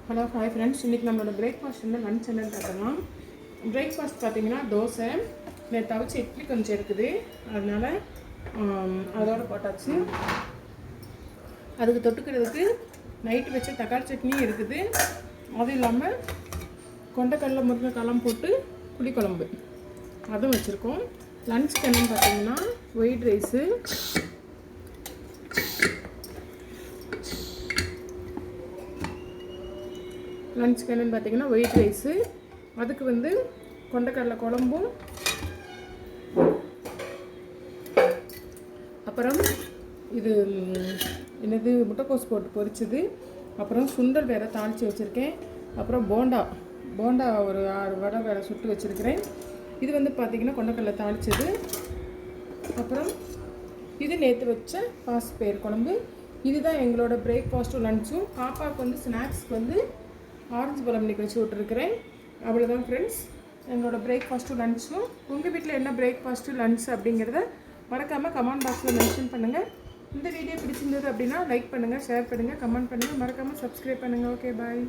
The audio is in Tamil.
ஹலோ ஹாய் ஃப்ரெண்ட்ஸ், இன்றைக்கி நம்மளோட பிரேக்ஃபாஸ்ட் லன்ச் என்னன்னு பார்த்தோம்னா, பிரேக்ஃபாஸ்ட் பார்த்தீங்கன்னா தோசை. நேற்று தவிச்சு இட்லி கொஞ்சம் இருக்குது, அதனால் அதோடு போட்டாச்சு. அதுக்கு தொட்டுக்கிறதுக்கு நைட்டு வச்ச தக்காளி சட்னி இருக்குது. அது இல்லாமல் கொண்டைக்கடலை முருங்கைக்காலாம் போட்டு புளிக்குழம்பு அதுவும் வச்சுருக்கோம். லன்ச்சுக்கு என்னென்னு பார்த்தீங்கன்னா ஒயிட் ரைஸு, லன்ச்சுக்கு என்னென்னு பார்த்தீங்கன்னா ஒயிட் ரைஸு, அதுக்கு கொண்டைக்கடலை குழம்பும், அப்புறம் இது என்னது முட்டைக்கோஸ் போட்டு பொரிச்சது, அப்புறம் சுண்டல் வேறு தாளித்து வச்சுருக்கேன், அப்புறம் போண்டா ஒரு 6 வடை வேறு சுட்டு வச்சுருக்கிறேன். இது பார்த்திங்கன்னா கொண்டைக்கடலை தாளித்தது. அப்புறம் இது நேற்று வச்ச பாசிப்பயிறு குழம்பு. இதுதான் எங்களோட பிரேக்ஃபாஸ்ட்டும் லன்ச்சும். பாப்பாவுக்கு ஸ்நாக்ஸ்க்கு ஆரஞ்சு பழம் இன்றைக்கி வச்சு விட்டுருக்கிறேன். அவ்வளோதான் ஃப்ரெண்ட்ஸ், எங்களோட பிரேக்ஃபாஸ்ட்டும் லன்ச்சும். உங்கள் வீட்டில் என்ன பிரேக்ஃபாஸ்ட்டு லன்ச் அப்படிங்கிறத மறக்காமல் கமெண்ட் பாக்ஸில் மென்ஷன் பண்ணுங்கள். இந்த வீடியோ பிடிச்சிருந்தது அப்படின்னா லைக் பண்ணுங்கள், ஷேர் பண்ணுங்கள், கமெண்ட் பண்ணுங்கள், மறக்காமல் சப்ஸ்கிரைப் பண்ணுங்கள். ஓகே, பாய்.